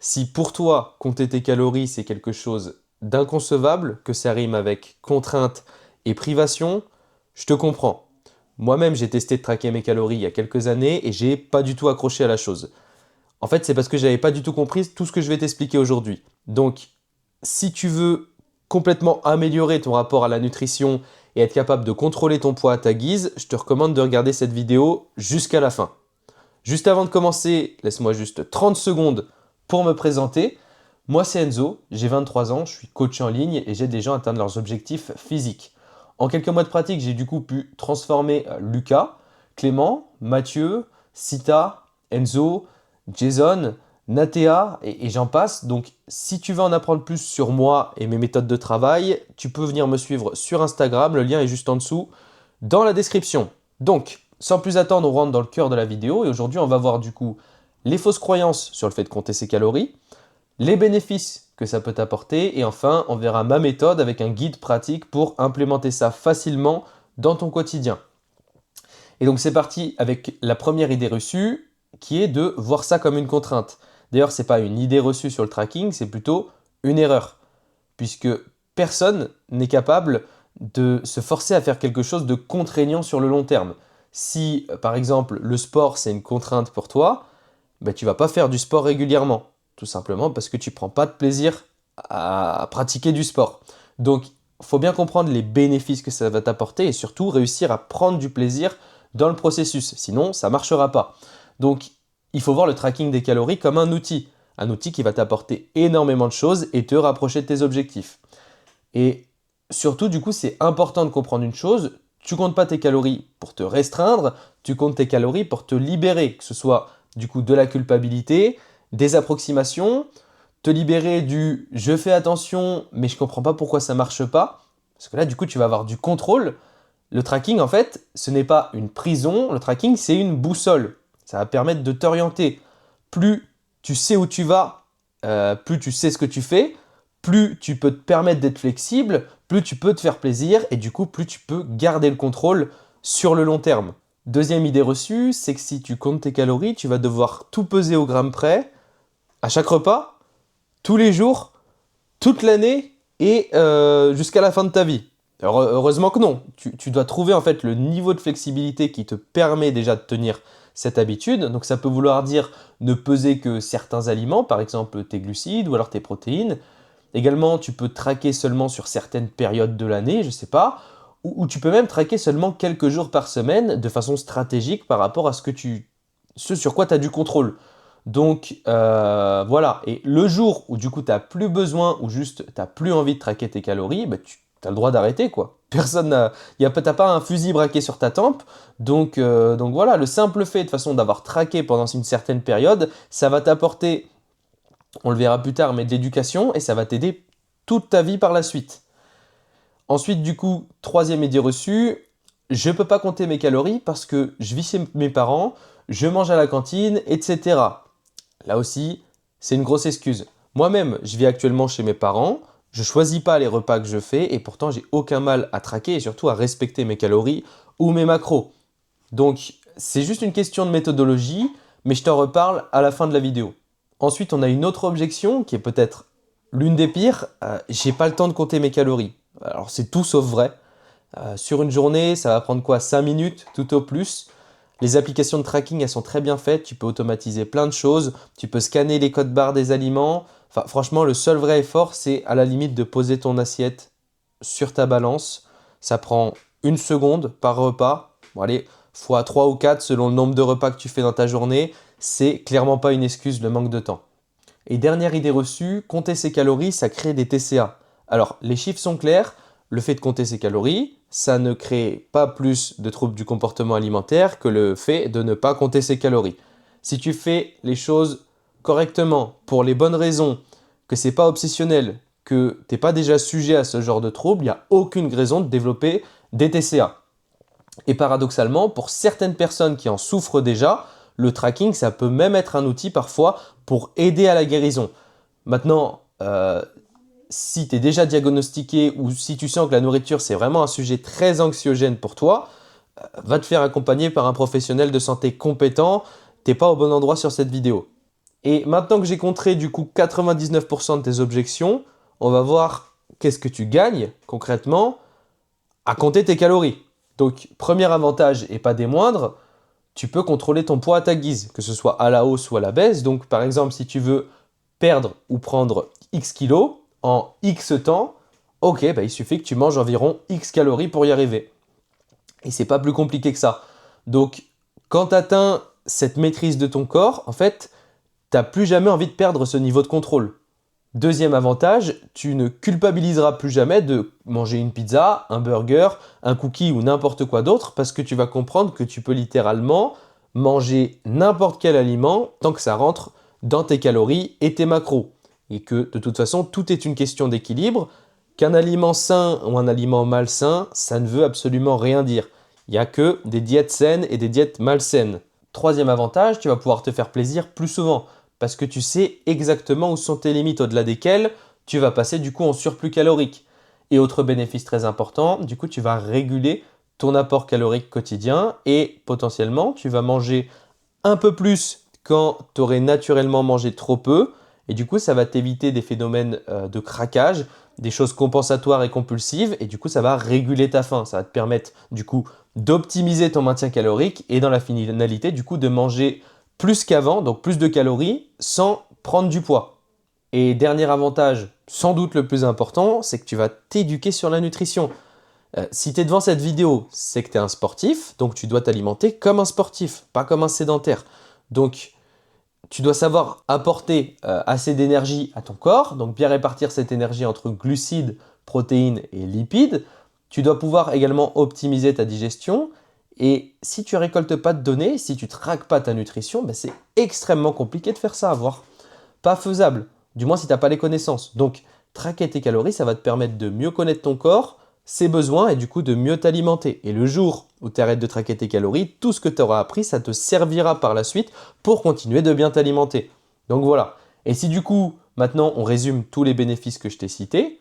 Si pour toi, compter tes calories, c'est quelque chose d'inconcevable, que ça rime avec contrainte et privation, je te comprends. Moi-même, j'ai testé de traquer mes calories il y a quelques années et j'ai pas du tout accroché à la chose. En fait, c'est parce que j'avais pas du tout compris tout ce que je vais t'expliquer aujourd'hui. Donc, si tu veux complètement améliorer ton rapport à la nutrition et être capable de contrôler ton poids à ta guise, je te recommande de regarder cette vidéo jusqu'à la fin. Juste avant de commencer, laisse-moi juste 30 secondes pour me présenter. Moi, c'est Enzo, j'ai 23 ans, je suis coach en ligne et j'aide les gens à atteindre leurs objectifs physiques. En quelques mois de pratique, j'ai du coup pu transformer Lucas, Clément, Mathieu, Sita, Enzo, Jason, Natea et j'en passe. Donc, si tu veux en apprendre plus sur moi et mes méthodes de travail, tu peux venir me suivre sur Instagram. Le lien est juste en dessous dans la description. Donc, sans plus attendre, on rentre dans le cœur de la vidéo et aujourd'hui, on va voir du coup les fausses croyances sur le fait de compter ses calories, les bénéfices que ça peut t'apporter et enfin, on verra ma méthode avec un guide pratique pour implémenter ça facilement dans ton quotidien. Et donc, c'est parti avec la première idée reçue qui est de voir ça comme une contrainte. D'ailleurs, ce n'est pas une idée reçue sur le tracking, c'est plutôt une erreur puisque personne n'est capable de se forcer à faire quelque chose de contraignant sur le long terme. Si, par exemple, le sport, c'est une contrainte pour toi, ben, tu ne vas pas faire du sport régulièrement, tout simplement parce que tu ne prends pas de plaisir à pratiquer du sport. Donc, il faut bien comprendre les bénéfices que ça va t'apporter et surtout réussir à prendre du plaisir dans le processus. Sinon, ça ne marchera pas. Donc, il faut voir le tracking des calories comme un outil. Un outil qui va t'apporter énormément de choses et te rapprocher de tes objectifs. Et surtout, du coup, c'est important de comprendre une chose, tu comptes pas tes calories pour te restreindre, tu comptes tes calories pour te libérer, que ce soit du coup de la culpabilité, des approximations, te libérer du je fais attention mais je comprends pas pourquoi ça marche pas, parce que là du coup tu vas avoir du contrôle. Le tracking en fait, ce n'est pas une prison, le tracking c'est une boussole. Ça va permettre de t'orienter. Plus tu sais où tu vas, plus tu sais ce que tu fais, plus tu peux te permettre d'être flexible, plus tu peux te faire plaisir et du coup, plus tu peux garder le contrôle sur le long terme. Deuxième idée reçue, c'est que si tu comptes tes calories, tu vas devoir tout peser au gramme près, à chaque repas, tous les jours, toute l'année et jusqu'à la fin de ta vie. Alors, heureusement que non. Tu dois trouver en fait le niveau de flexibilité qui te permet déjà de tenir cette habitude. Donc ça peut vouloir dire ne peser que certains aliments, par exemple tes glucides ou alors tes protéines. Également, tu peux traquer seulement sur certaines périodes de l'année, je ne sais pas, ou tu peux même traquer seulement quelques jours par semaine de façon stratégique par rapport à ce sur quoi tu as du contrôle. Donc voilà, et le jour où du coup tu n'as plus besoin ou juste tu n'as plus envie de traquer tes calories, bah, tu as le droit d'arrêter quoi. Personne n'a, t'as pas un fusil braqué sur ta tempe, donc voilà, le simple fait de façon d'avoir traqué pendant une certaine période, ça va t'apporter, on le verra plus tard, mais de l'éducation et ça va t'aider toute ta vie par la suite. Ensuite, du coup, troisième idée reçue, je ne peux pas compter mes calories parce que je vis chez mes parents, je mange à la cantine, etc. Là aussi, c'est une grosse excuse. Moi-même, je vis actuellement chez mes parents, je ne choisis pas les repas que je fais et pourtant j'ai aucun mal à traquer et surtout à respecter mes calories ou mes macros. Donc, c'est juste une question de méthodologie, mais je t'en reparle à la fin de la vidéo. Ensuite, on a une autre objection qui est peut-être l'une des pires. J'ai pas le temps de compter mes calories. Alors, c'est tout sauf vrai. Sur une journée, ça va prendre quoi? 5 minutes tout au plus. Les applications de tracking, elles sont très bien faites. Tu peux automatiser plein de choses. Tu peux scanner les codes barres des aliments. Enfin, franchement, le seul vrai effort, c'est à la limite de poser ton assiette sur ta balance. Ça prend une seconde par repas. Bon, allez, fois 3 ou 4 selon le nombre de repas que tu fais dans ta journée. C'est clairement pas une excuse, le manque de temps. Et dernière idée reçue, compter ses calories, ça crée des TCA. Alors, les chiffres sont clairs, le fait de compter ses calories, ça ne crée pas plus de troubles du comportement alimentaire que le fait de ne pas compter ses calories. Si tu fais les choses correctement, pour les bonnes raisons, que c'est pas obsessionnel, que t'es pas déjà sujet à ce genre de troubles, il n'y a aucune raison de développer des TCA. Et paradoxalement, pour certaines personnes qui en souffrent déjà, le tracking, ça peut même être un outil parfois pour aider à la guérison. Maintenant, si tu es déjà diagnostiqué ou si tu sens que la nourriture, c'est vraiment un sujet très anxiogène pour toi, va te faire accompagner par un professionnel de santé compétent. Tu n'es pas au bon endroit sur cette vidéo. Et maintenant que j'ai contré du coup 99% de tes objections, on va voir qu'est-ce que tu gagnes concrètement à compter tes calories. Donc, premier avantage et pas des moindres, tu peux contrôler ton poids à ta guise, que ce soit à la hausse ou à la baisse. Donc, par exemple, si tu veux perdre ou prendre X kilos en X temps, ok, bah, il suffit que tu manges environ X calories pour y arriver. Et c'est pas plus compliqué que ça. Donc, quand tu atteins cette maîtrise de ton corps, en fait, tu n'as plus jamais envie de perdre ce niveau de contrôle. Deuxième avantage, tu ne culpabiliseras plus jamais de manger une pizza, un burger, un cookie ou n'importe quoi d'autre parce que tu vas comprendre que tu peux littéralement manger n'importe quel aliment tant que ça rentre dans tes calories et tes macros. Et que de toute façon, tout est une question d'équilibre. Qu'un aliment sain ou un aliment malsain, ça ne veut absolument rien dire. Il n'y a que des diètes saines et des diètes malsaines. Troisième avantage, tu vas pouvoir te faire plaisir plus souvent parce que tu sais exactement où sont tes limites au-delà desquelles tu vas passer du coup en surplus calorique. Et autre bénéfice très important, du coup tu vas réguler ton apport calorique quotidien et potentiellement tu vas manger un peu plus quand tu aurais naturellement mangé trop peu et du coup ça va t'éviter des phénomènes de craquage, des choses compensatoires et compulsives et du coup ça va réguler ta faim, ça va te permettre du coup d'optimiser ton maintien calorique et dans la finalité du coup de manger plus qu'avant, donc plus de calories, sans prendre du poids. Et dernier avantage, sans doute le plus important, c'est que tu vas t'éduquer sur la nutrition. Si tu es devant cette vidéo, c'est que tu es un sportif, donc tu dois t'alimenter comme un sportif, pas comme un sédentaire. Donc tu dois savoir apporter assez d'énergie à ton corps, donc bien répartir cette énergie entre glucides, protéines et lipides. Tu dois pouvoir également optimiser ta digestion. Et si tu ne récoltes pas de données, si tu ne traques pas ta nutrition, ben c'est extrêmement compliqué de faire ça, voire pas faisable, du moins si tu n'as pas les connaissances. Donc, traquer tes calories, ça va te permettre de mieux connaître ton corps, ses besoins et du coup de mieux t'alimenter. Et le jour où tu arrêtes de traquer tes calories, tout ce que tu auras appris, ça te servira par la suite pour continuer de bien t'alimenter. Donc voilà. Et si du coup, maintenant on résume tous les bénéfices que je t'ai cités,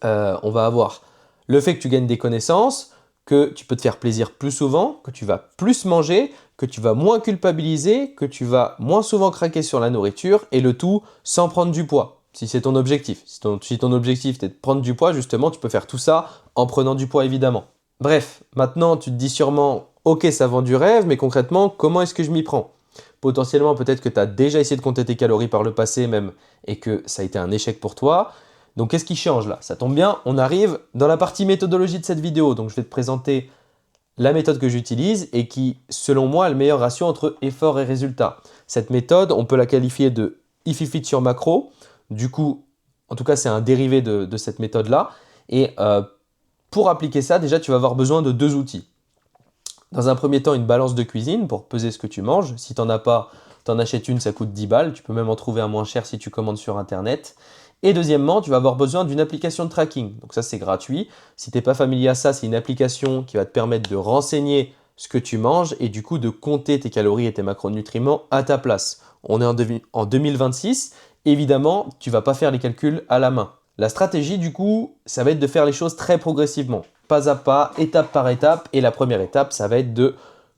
on va avoir le fait que tu gagnes des connaissances, que tu peux te faire plaisir plus souvent, que tu vas plus manger, que tu vas moins culpabiliser, que tu vas moins souvent craquer sur la nourriture, et le tout sans prendre du poids, si c'est ton objectif. Si ton objectif est de prendre du poids, justement, tu peux faire tout ça en prenant du poids, évidemment. Bref, maintenant tu te dis sûrement, ok, ça vend du rêve, mais concrètement, comment est-ce que je m'y prends? Potentiellement, peut-être que tu as déjà essayé de compter tes calories par le passé même, et que ça a été un échec pour toi. Donc qu'est-ce qui change là? Ça tombe bien, on arrive dans la partie méthodologie de cette vidéo. Donc je vais te présenter la méthode que j'utilise et qui, selon moi, a le meilleur ratio entre effort et résultat. Cette méthode, on peut la qualifier de If It Fit sur macro. Du coup, en tout cas, c'est un dérivé de cette méthode-là. Et pour appliquer ça, déjà, tu vas avoir besoin de deux outils. Dans un premier temps, une balance de cuisine pour peser ce que tu manges. Si tu n'en as pas, tu en achètes une, ça coûte 10 balles. Tu peux même en trouver un moins cher si tu commandes sur Internet. Et deuxièmement, tu vas avoir besoin d'une application de tracking. Donc ça, c'est gratuit. Si tu n'es pas familier à ça, c'est une application qui va te permettre de renseigner ce que tu manges et du coup de compter tes calories et tes macronutriments à ta place. On est en 2026. Évidemment, tu ne vas pas faire les calculs à la main. La stratégie, du coup, ça va être de faire les choses très progressivement, pas à pas, étape par étape. Et la première étape, ça va être de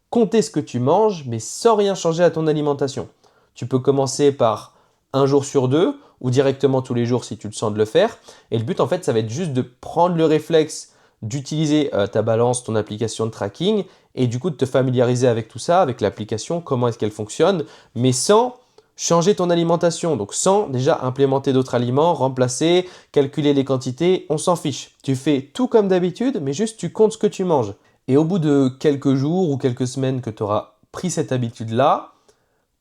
compter ce que tu manges, mais sans rien changer à ton alimentation. Tu peux commencer par un jour sur deux, ou directement tous les jours si tu le sens de le faire. Et le but, en fait, ça va être juste de prendre le réflexe d'utiliser ta balance, ton application de tracking, et du coup de te familiariser avec tout ça, avec l'application, comment est-ce qu'elle fonctionne, mais sans changer ton alimentation, donc sans déjà implémenter d'autres aliments, remplacer, calculer les quantités, on s'en fiche. Tu fais tout comme d'habitude, mais juste tu comptes ce que tu manges. Et au bout de quelques jours ou quelques semaines que tu auras pris cette habitude-là,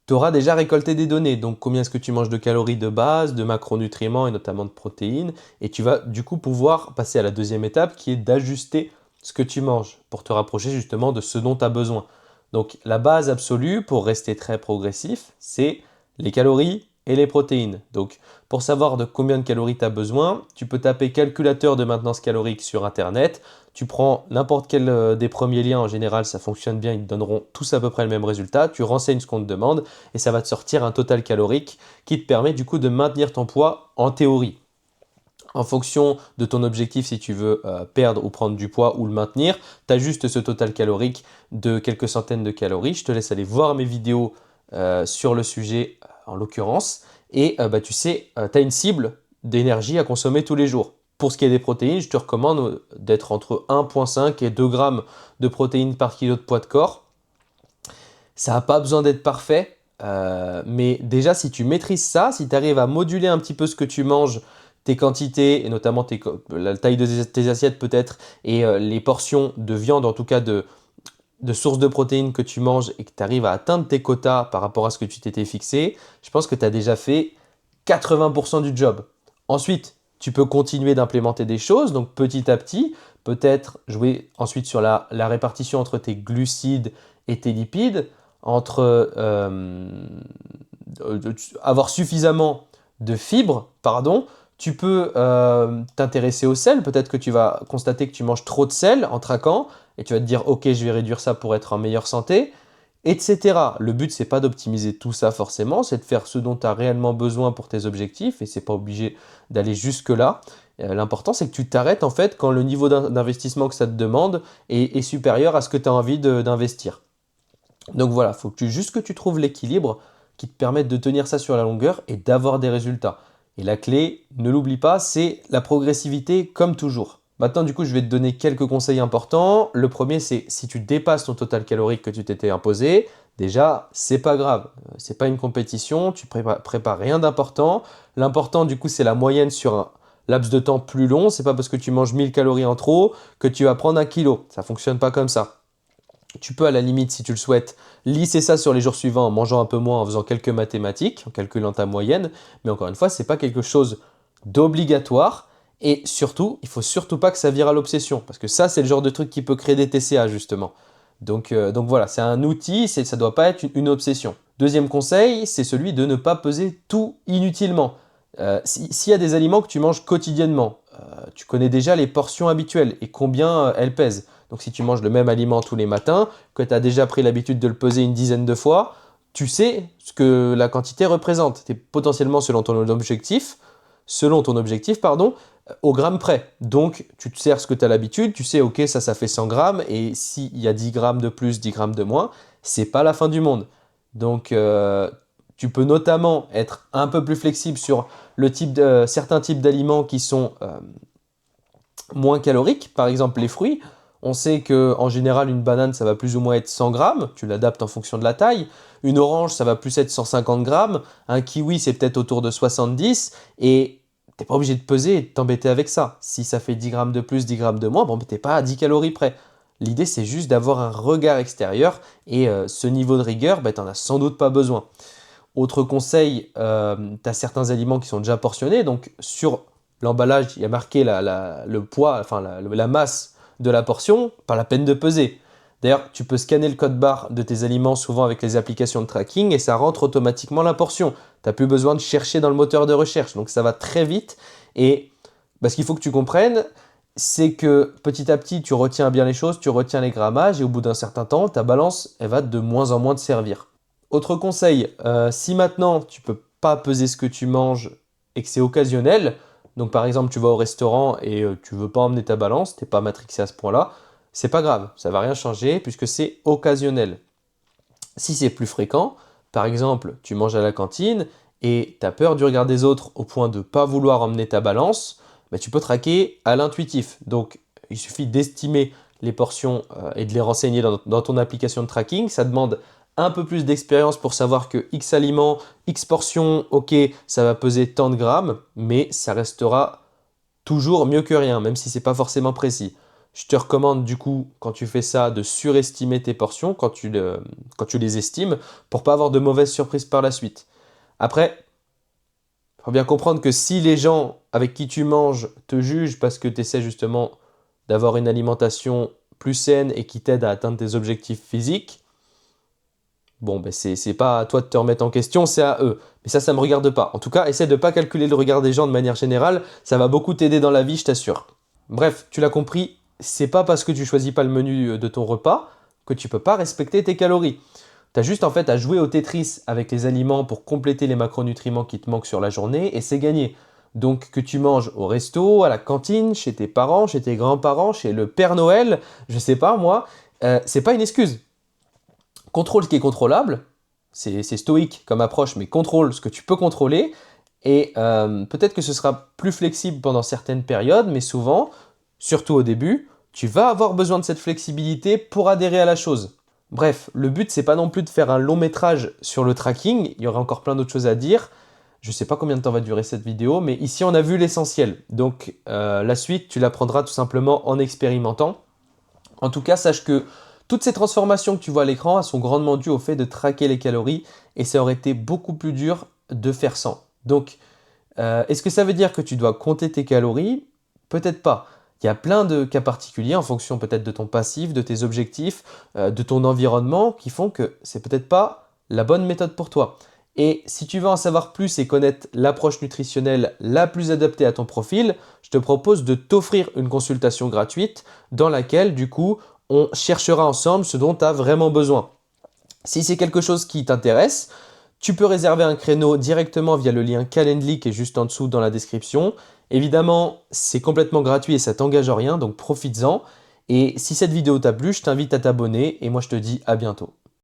tu auras déjà récolté des données. Donc combien est-ce que tu manges de calories de base, de macronutriments et notamment de protéines. Et tu vas du coup pouvoir passer à la deuxième étape qui est d'ajuster ce que tu manges pour te rapprocher justement de ce dont tu as besoin. Donc la base absolue pour rester très progressif, c'est les calories et les protéines. Donc pour savoir de combien de calories tu as besoin, tu peux taper calculateur de maintenance calorique sur Internet. Tu prends n'importe quel des premiers liens, en général ça fonctionne bien, ils te donneront tous à peu près le même résultat. Tu renseignes ce qu'on te demande et ça va te sortir un total calorique qui te permet du coup de maintenir ton poids en théorie. En fonction de ton objectif, si tu veux perdre ou prendre du poids ou le maintenir, tu as juste ce total calorique de quelques centaines de calories. Je te laisse aller voir mes vidéos sur le sujet en l'occurrence, et tu sais, tu as une cible d'énergie à consommer tous les jours. Pour ce qui est des protéines, je te recommande d'être entre 1,5 et 2 grammes de protéines par kilo de poids de corps. Ça n'a pas besoin d'être parfait, mais déjà si tu maîtrises ça, si tu arrives à moduler un petit peu ce que tu manges, tes quantités, et notamment la taille de tes assiettes peut-être, et les portions de viande, en tout cas de sources de protéines que tu manges, et que tu arrives à atteindre tes quotas par rapport à ce que tu t'étais fixé, je pense que tu as déjà fait 80% du job. Ensuite, tu peux continuer d'implémenter des choses, donc petit à petit, peut-être jouer ensuite sur la répartition entre tes glucides et tes lipides, entre avoir suffisamment de fibres, pardon. Tu peux t'intéresser au sel, peut-être que tu vas constater que tu manges trop de sel en traquant, et tu vas te dire ok, je vais réduire ça pour être en meilleure santé, etc. Le but, c'est pas d'optimiser tout ça forcément, c'est de faire ce dont tu as réellement besoin pour tes objectifs, et c'est pas obligé d'aller jusque-là. L'important, c'est que tu t'arrêtes en fait quand le niveau d'investissement que ça te demande est supérieur à ce que tu as envie d'investir. Donc voilà, il faut juste que tu trouves l'équilibre qui te permette de tenir ça sur la longueur et d'avoir des résultats. Et la clé, ne l'oublie pas, c'est la progressivité comme toujours. Maintenant, du coup, je vais te donner quelques conseils importants. Le premier, c'est si tu dépasses ton total calorique que tu t'étais imposé, déjà, c'est pas grave. C'est pas une compétition, tu prépares rien d'important. L'important, du coup, c'est la moyenne sur un laps de temps plus long. C'est pas parce que tu manges 1000 calories en trop que tu vas prendre 1 kilo. Ça fonctionne pas comme ça. Tu peux à la limite, si tu le souhaites, lisser ça sur les jours suivants en mangeant un peu moins, en faisant quelques mathématiques, en calculant ta moyenne. Mais encore une fois, ce n'est pas quelque chose d'obligatoire. Et surtout, il ne faut surtout pas que ça vire à l'obsession. Parce que ça, c'est le genre de truc qui peut créer des TCA, justement. Donc voilà, c'est un outil, ça ne doit pas être une obsession. Deuxième conseil, c'est celui de ne pas peser tout inutilement. S'il y a des aliments que tu manges quotidiennement, tu connais déjà les portions habituelles et combien elles pèsent. Donc si tu manges le même aliment tous les matins, que tu as déjà pris l'habitude de le peser une dizaine de fois, tu sais ce que la quantité représente. Tu es potentiellement selon ton objectif, au gramme près. Donc tu te sers ce que tu as l'habitude, tu sais ok ça fait 100 grammes et s'il y a 10 grammes de plus, 10 grammes de moins, c'est pas la fin du monde. Donc tu peux notamment être un peu plus flexible sur certains types d'aliments qui sont moins caloriques, par exemple les fruits. On sait qu'en général, une banane, ça va plus ou moins être 100 grammes. Tu l'adaptes en fonction de la taille. Une orange, ça va plus être 150 grammes. Un kiwi, c'est peut-être autour de 70. Et tu n'es pas obligé de peser et de t'embêter avec ça. Si ça fait 10 grammes de plus, 10 grammes de moins, bon, tu n'es pas à 10 calories près. L'idée, c'est juste d'avoir un regard extérieur. Et ce niveau de rigueur, tu n'en as sans doute pas besoin. Autre conseil, tu as certains aliments qui sont déjà portionnés. Donc, sur l'emballage, il y a marqué le poids, enfin la masse de la portion, pas la peine de peser. D'ailleurs, tu peux scanner le code barre de tes aliments souvent avec les applications de tracking et ça rentre automatiquement la portion. Tu n'as plus besoin de chercher dans le moteur de recherche, donc ça va très vite. Et ce qu'il faut que tu comprennes, c'est que petit à petit, tu retiens bien les choses, tu retiens les grammages et au bout d'un certain temps, ta balance, elle va de moins en moins te servir. Autre conseil, si maintenant tu peux pas peser ce que tu manges et que c'est occasionnel, donc par exemple tu vas au restaurant et tu veux pas emmener ta balance, t'es pas matrixé à ce point-là, c'est pas grave, ça va rien changer puisque c'est occasionnel. Si c'est plus fréquent, par exemple tu manges à la cantine et tu as peur du regard des autres au point de pas vouloir emmener ta balance, tu peux traquer à l'intuitif. Donc il suffit d'estimer les portions et de les renseigner dans ton application de tracking, ça demande un peu plus d'expérience pour savoir que X aliments, X portions, ok, ça va peser tant de grammes, mais ça restera toujours mieux que rien, même si c'est pas forcément précis. Je te recommande du coup, quand tu fais ça, de surestimer tes portions quand tu les estimes, pour pas avoir de mauvaises surprises par la suite. Après, il faut bien comprendre que si les gens avec qui tu manges te jugent parce que tu essaies justement d'avoir une alimentation plus saine et qui t'aide à atteindre tes objectifs physiques, bon, c'est pas à toi de te remettre en question, c'est à eux. Mais ça me regarde pas. En tout cas, essaie de pas calculer le regard des gens de manière générale, ça va beaucoup t'aider dans la vie, je t'assure. Bref, tu l'as compris, c'est pas parce que tu choisis pas le menu de ton repas que tu peux pas respecter tes calories. Tu as juste en fait à jouer au Tetris avec les aliments pour compléter les macronutriments qui te manquent sur la journée et c'est gagné. Donc que tu manges au resto, à la cantine, chez tes parents, chez tes grands-parents, chez le Père Noël, je sais pas moi, c'est pas une excuse. Contrôle ce qui est contrôlable c'est stoïque comme approche, mais contrôle ce que tu peux contrôler. Et peut-être que ce sera plus flexible pendant certaines périodes, mais souvent, surtout au début, tu vas avoir besoin de cette flexibilité pour adhérer à la chose. Bref, le but, c'est pas non plus de faire un long métrage sur le tracking, il y aurait encore plein d'autres choses à dire. Je ne sais pas combien de temps va durer cette vidéo, mais ici on a vu l'essentiel. Donc la suite, tu l'apprendras tout simplement en expérimentant. En tout cas, sache que toutes ces transformations que tu vois à l'écran, elles sont grandement dues au fait de traquer les calories et ça aurait été beaucoup plus dur de faire sans. Donc, est-ce que ça veut dire que tu dois compter tes calories? Peut-être pas. Il y a plein de cas particuliers en fonction peut-être de ton passif, de tes objectifs, de ton environnement qui font que c'est peut-être pas la bonne méthode pour toi. Et si tu veux en savoir plus et connaître l'approche nutritionnelle la plus adaptée à ton profil, je te propose de t'offrir une consultation gratuite dans laquelle, du coup, on cherchera ensemble ce dont tu as vraiment besoin. Si c'est quelque chose qui t'intéresse, tu peux réserver un créneau directement via le lien Calendly qui est juste en dessous dans la description. Évidemment, c'est complètement gratuit et ça t'engage en rien, donc profites-en. Et si cette vidéo t'a plu, je t'invite à t'abonner et moi je te dis à bientôt.